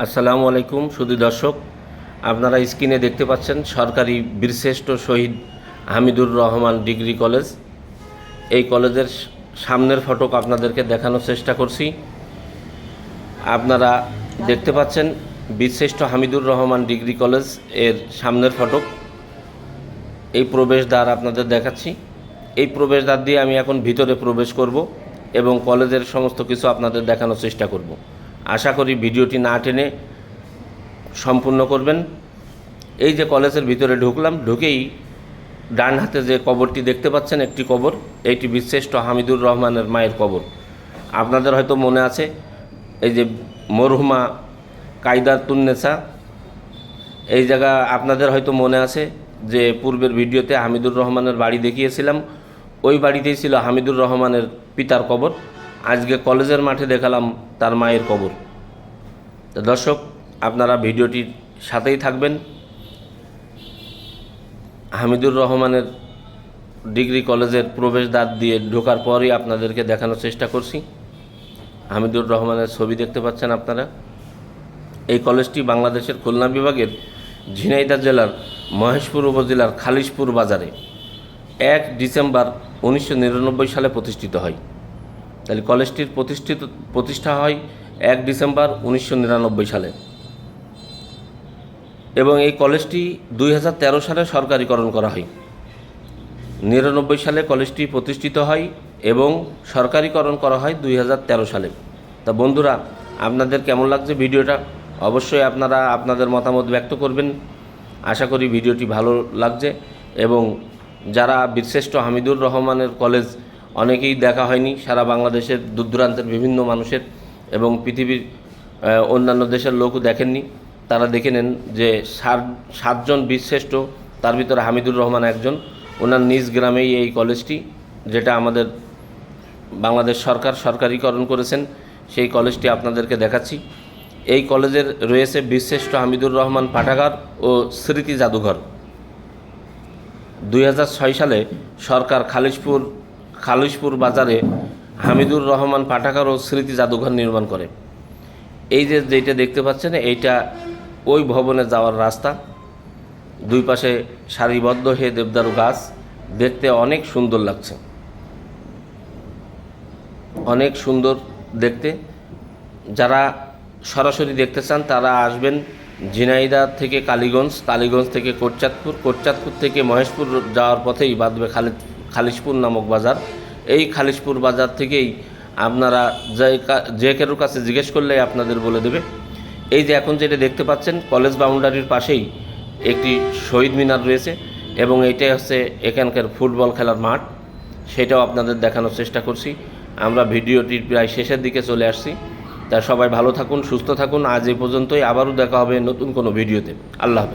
আসসালামু আলাইকুম সুধী দর্শক, আপনারা স্ক্রিনে দেখতে পাচ্ছেন সরকারি বীরশ্রেষ্ঠ শহীদ হামিদুর রহমান ডিগ্রি কলেজ। এই কলেজের সামনের ফটক আপনাদেরকে দেখানোর চেষ্টা করছি। আপনারা দেখতে পাচ্ছেন বীরশ্রেষ্ঠ হামিদুর রহমান ডিগ্রি কলেজ এর সামনের ফটক। এই প্রবেশদ্বার আপনাদের দেখাচ্ছি। এই প্রবেশদ্বার দিয়ে আমি এখন ভিতরে প্রবেশ করব এবং কলেজের সমস্ত কিছু আপনাদের দেখানোর চেষ্টা করব। আশা করি ভিডিওটি না টেনে সম্পূর্ণ করবেন। এই যে কলেজের ভিতরে ঢুকলাম, ঢুকেই ডান হাতে যে কবরটি দেখতে পাচ্ছেন, একটি কবর, এইটি বীরশ্রেষ্ঠ হামিদুর রহমানের মায়ের কবর। আপনাদের হয়তো মনে আছে, এই যে মরহুমা কায়দাতুন্নেসা, এই জায়গা আপনাদের হয়তো মনে আছে যে পূর্বের ভিডিওতে হামিদুর রহমানের বাড়ি দেখিয়েছিলাম, ওই বাড়িতেই ছিল হামিদুর রহমানের পিতার কবর। আজকে কলেজের মাঠে দেখালাম তার মায়ের কবর। তো দর্শক, আপনারা ভিডিওটির সাথেই থাকবেন। হামিদুর রহমানের ডিগ্রি কলেজের প্রবেশদ্বার দিয়ে ঢোকার পরই আপনাদেরকে দেখানোর চেষ্টা করছি। হামিদুর রহমানের ছবি দেখতে পাচ্ছেন আপনারা। এই কলেজটি বাংলাদেশের খুলনা বিভাগের ঝিনাইদহ জেলার মহেশপুর উপজেলার খালিশপুর বাজারে 1 ডিসেম্বর 1999 সালে প্রতিষ্ঠিত হয়। তাহলে কলেজটির প্রতিষ্ঠা হয় 1 ডিসেম্বর 1999 সালে এবং এই কলেজটি 2013 সালে সরকারিকরণ করা হয়। 99 সালে কলেজটি প্রতিষ্ঠিত হয় এবং সরকারিকরণ করা হয় 2013 সালে। তা বন্ধুরা, আপনাদের কেমন লাগছে ভিডিওটা অবশ্যই আপনারা আপনাদের মতামত ব্যক্ত করবেন। আশা করি ভিডিওটি ভালো লাগছে এবং যারা বীরশ্রেষ্ঠ হামিদুর রহমানের কলেজ অনেকেই দেখা হয়নি, সারা বাংলাদেশের দূর দূরান্তের বিভিন্ন মানুষের এবং পৃথিবীর অন্যান্য দেশের লোকও দেখেননি, তারা দেখে নেন যে 7জন বীরশ্রেষ্ঠ, তার ভিতরে হামিদুর রহমান একজন। ওনার নিজ গ্রামেই এই কলেজটি, যেটা আমাদের বাংলাদেশ সরকার সরকারিকরণ করেছেন, সেই কলেজটি আপনাদেরকে দেখাচ্ছি। এই কলেজের রয়েছে বীরশ্রেষ্ঠ হামিদুর রহমান পাঠাগার ও স্মৃতি জাদুঘর। 2006 সালে সরকার খালিশপুর বাজারে হামিদুর রহমান পাঠাগার ও স্মৃতি জাদুঘর নির্মাণ করে। এই যে যেটা দেখতে পাচ্ছেন, এইটা ওই ভবনে যাওয়ার রাস্তা। দুই পাশে সারিবদ্ধ হয়ে দেবদারু গাছ, দেখতে অনেক সুন্দর লাগছে, অনেক সুন্দর দেখতে। যারা সরাসরি দেখতে চান তারা আসবেন ঝিনাইদহ থেকে কালীগঞ্জ থেকে কোটচাঁদপুর থেকে মহেশপুর যাওয়ার পথেই বাঁধবে খালিশপুর নামক বাজার। এই খালিশপুর বাজার থেকেই আপনারা যে কারোর কাছে জিজ্ঞেস করলে আপনাদের বলে দেবে। এই যে এখন যেটা দেখতে পাচ্ছেন, কলেজ বাউন্ডারির পাশেই একটি শহীদ মিনার রয়েছে এবং এইটাই হচ্ছে এখানকার ফুটবল খেলার মাঠ। সেটাও আপনাদের দেখানোর চেষ্টা করছি। আমরা ভিডিওটির প্রায় শেষের দিকে চলে আসছি। তা সবাই ভালো থাকুন, সুস্থ থাকুন। আজ এই পর্যন্তই, আবারও দেখা হবে নতুন কোনো ভিডিওতে। আল্লাহ হাফেজ।